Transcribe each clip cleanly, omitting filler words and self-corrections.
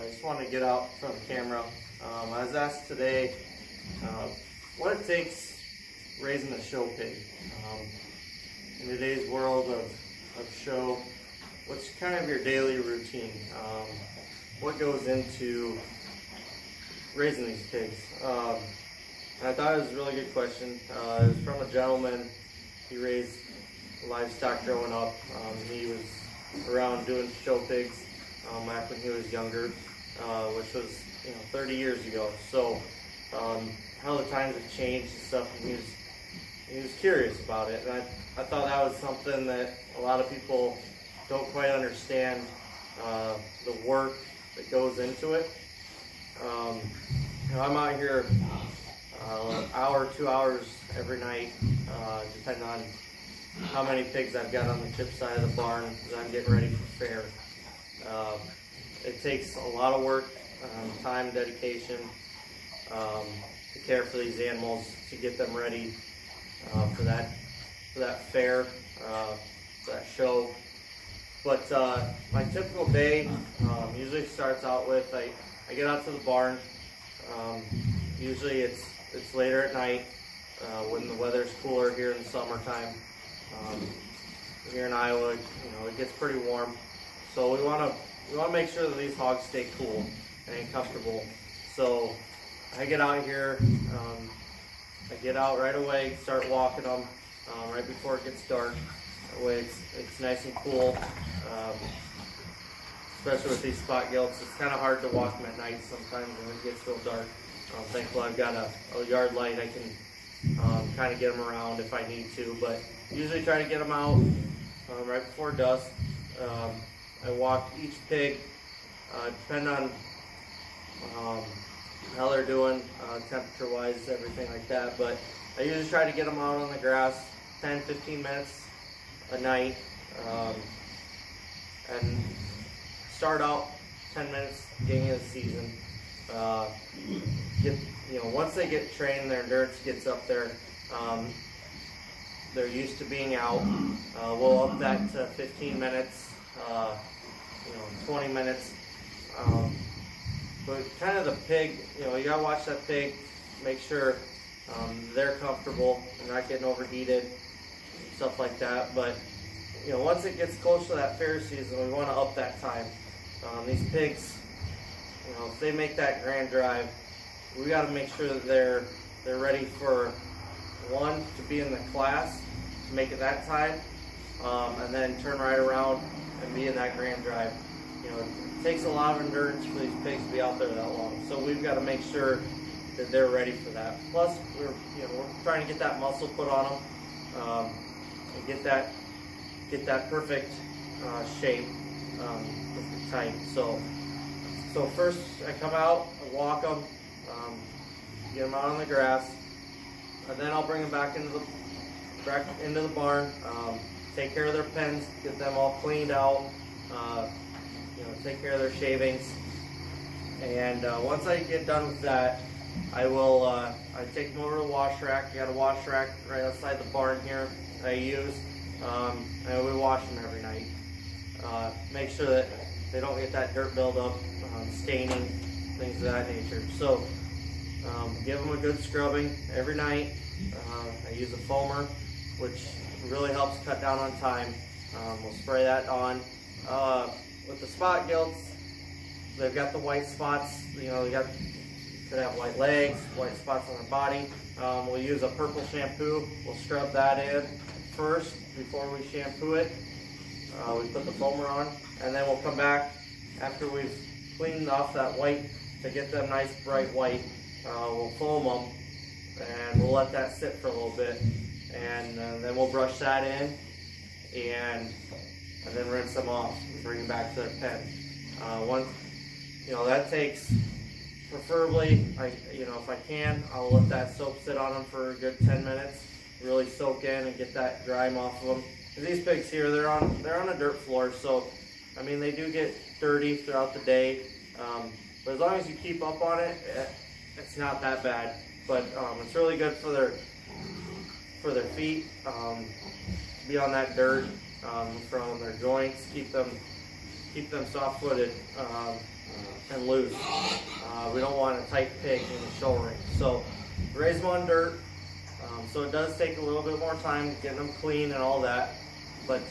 I just wanted to get out from the camera. I was asked today what it takes raising a show pig. In today's world of show, what's kind of your daily routine? What goes into raising these pigs? And I thought it was a really good question. It was from a gentleman. He raised livestock growing up. He was around doing show pigs back when he was younger, which was 30 years ago. So how the times have changed and stuff, and he was curious about it. And I thought that was something that a lot of people don't quite understand, the work that goes into it. I'm out here an hour, 2 hours every night, depending on how many pigs I've got on the chip side of the barn as I'm getting ready for fair. It takes a lot of work, time, dedication, to care for these animals, to get them ready for that fair, for that show. But my typical day usually starts out with I get out to the barn. Usually it's later at night when the weather's cooler here in the summertime. Here in Iowa, it gets pretty warm, so we want to make sure that these hogs stay cool and comfortable. So I get out here. I get out right away, start walking them right before it gets dark. That way it's nice and cool. Especially with these spot gilts, it's kind of hard to walk them at night sometimes when it gets real dark. Thankfully I've got a yard light. I can kind of get them around if I need to, but usually try to get them out right before dusk. I walk each pig, depending on how they're doing, temperature-wise, everything like that. But I usually try to get them out on the grass 10-15 minutes a night, and start out 10 minutes beginning of the season. Once they get trained, their endurance gets up there. They're used to being out. We'll up that to 15 minutes, 20 minutes. But kind of the pig, you gotta watch that pig, make sure they're comfortable, they're not getting overheated, stuff like that. But once it gets close to that fair season, we want to up that time. These pigs, if they make that grand drive, we got to make sure that they're ready for one, to be in the class, to make it that time, and then turn right around and be in that grand drive. It takes a lot of endurance for these pigs to be out there that long, so we've got to make sure that they're ready for that. Plus, we're trying to get that muscle put on them, and get that perfect shape, perfect tight. So first I come out, I walk them, get them out on the grass, and then I'll bring them back into the barn, take care of their pens, get them all cleaned out, take care of their shavings. And once I get done with that, I take them over to the wash rack. I got a wash rack right outside the barn here I use, and we wash them every night. Make sure that they don't get that dirt buildup, staining, things of that nature. So give them a good scrubbing every night. I use a foamer, which really helps cut down on time. We'll spray that on. With the spot gilts, they've got the white spots. They could have white legs, white spots on their body. We'll use a purple shampoo. We'll scrub that in first before we shampoo it. We put the foamer on, and then we'll come back after we've cleaned off that white to get them nice bright white. We'll foam them, and we'll let that sit for a little bit, and then we'll brush that in, and then rinse them off and bring them back to their pen. That takes, preferably, if I can, I'll let that soap sit on them for a good 10 minutes, really soak in and get that grime off of them. These pigs here, they're on a dirt floor, so they do get dirty throughout the day. But as long as you keep up on it, it's not that bad. But it's really good for their feet, be on that dirt, from their joints, keep them soft-footed. and loose. We don't want a tight pig in the show ring. So raise them on dirt. So it does take a little bit more time getting them clean and all that. But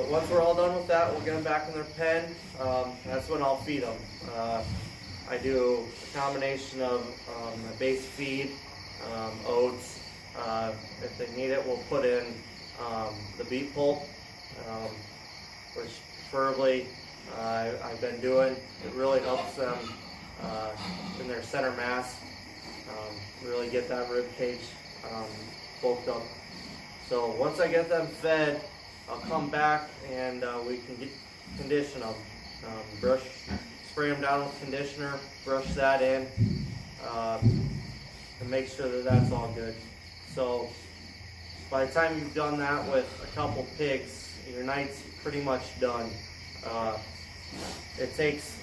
once we're all done with that, we'll get them back in their pen. That's when I'll feed them. I do a combination of a base feed, oats. If they need it, we'll put in the beet pulp, which preferably I've been doing. It really helps them in their center mass, really get that rib cage bulked up. So once I get them fed, I'll come back and we can condition them. Spray them down with conditioner, brush that in, and make sure that that's all good. So by the time you've done that with a couple pigs, your night's pretty much done. It takes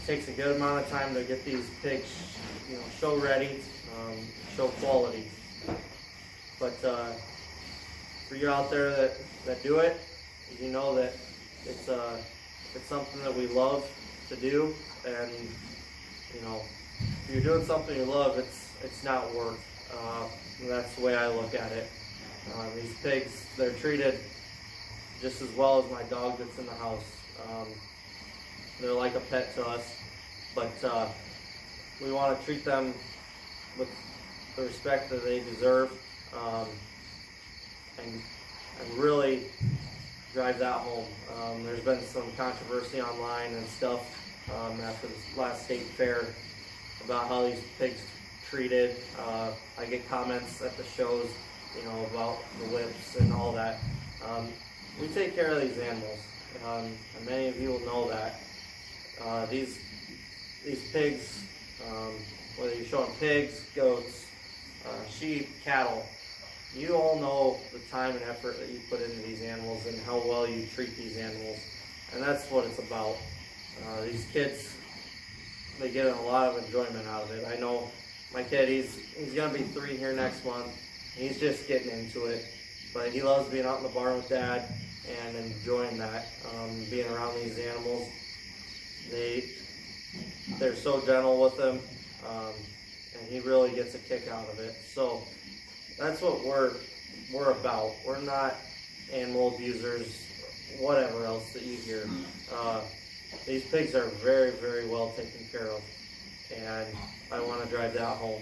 a good amount of time to get these pigs, show ready, show quality. But for you out there that do it, you know that it's something that we love to do, and if you're doing something you love, it's not work. That's the way I look at it. These pigs, they're treated just as well as my dog that's in the house. They're like a pet to us, but we want to treat them with the respect that they deserve, and really drive that home. There's been some controversy online and stuff after this last state fair about how these pigs treated. I get comments at the shows, about the whips and all that. We take care of these animals, and many of you will know that. These pigs, whether you're showing pigs, goats, sheep, cattle, you all know the time and effort that you put into these animals and how well you treat these animals, and that's what it's about. These kids, they get a lot of enjoyment out of it. I know my kid, he's gonna be 3 here next month. He's just getting into it, but he loves being out in the barn with Dad and enjoying that, being around these animals. They're so gentle with him, and he really gets a kick out of it. So that's what we're about. We're not animal abusers, whatever else that you hear. These pigs are very, very well taken care of, and I want to drive that home.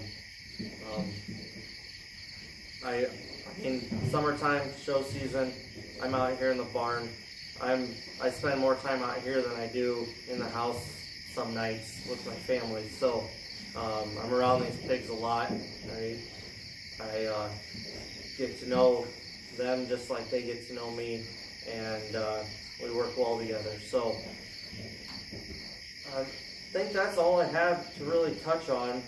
In summertime, show season, I'm out here in the barn. I spend more time out here than I do in the house some nights with my family. So I'm around these pigs a lot. I get to know them just like they get to know me, and we work well together. So I think that's all I have to really touch on.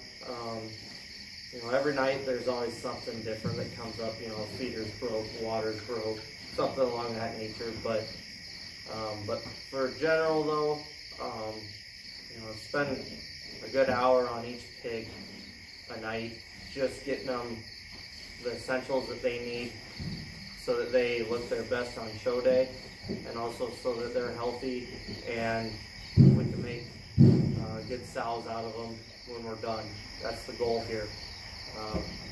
Every night there's always something different that comes up. Feeders broke, water's broke, something along that nature. But for general though, spend a good hour on each pig a night, just getting them the essentials that they need so that they look their best on show day, and also so that they're healthy and we can make good sows out of them when we're done. That's the goal here.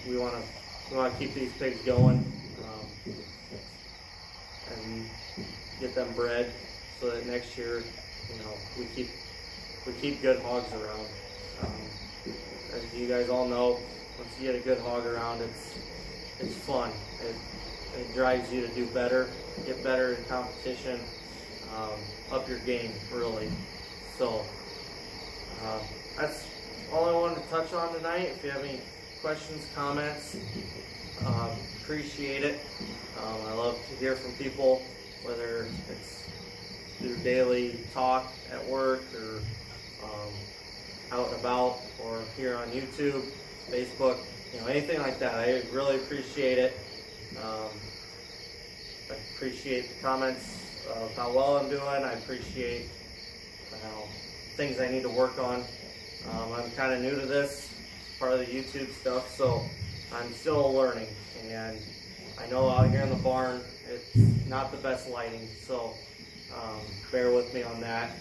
We want to keep these pigs going and get them bred so that next year, we keep good hogs around. As you guys all know, once you get a good hog around, it's fun. It drives you to do better, get better in competition, up your game, really. So that's all I wanted to touch on tonight. If you have any questions, comments, appreciate it. I love to hear from people, whether it's through daily talk at work or out and about, or here on YouTube, Facebook, anything like that. I really appreciate it. I appreciate the comments of how well I'm doing. I appreciate things I need to work on. I'm kind of new to this, part of the YouTube stuff, so I'm still learning. And I know out here in the barn, it's not the best lighting, so bear with me on that.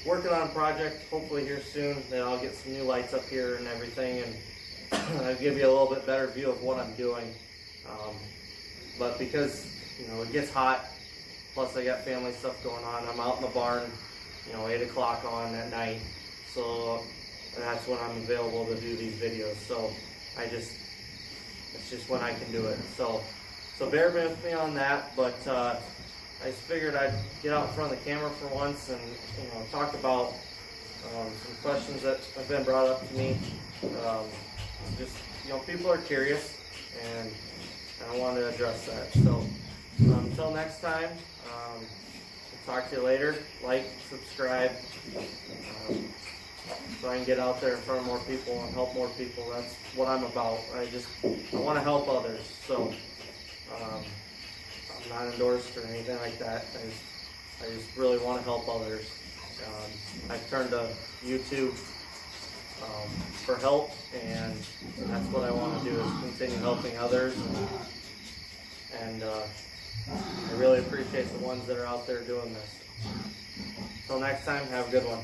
working on a project, hopefully here soon, that I'll get some new lights up here and everything, and I'll give you a little bit better view of what I'm doing. But because, you know, it gets hot, plus I got family stuff going on, I'm out in the barn, you know, 8 o'clock on at night, so that's when I'm available to do these videos. So it's just when I can do it. So bear with me on that, but I just figured I'd get out in front of the camera for once and, you know, talk about some questions that have been brought up to me. Just, you know, people are curious, and I want to address that. So until next time, I'll talk to you later. Like, subscribe, so I can get out there in front of more people and help more people. That's what I'm about. I want to help others. So I'm not endorsed or anything like that. I just really want to help others. I've turned to YouTube for help, and that's what I want to do, is continue helping others. And I really appreciate the ones that are out there doing this. Until next time, have a good one.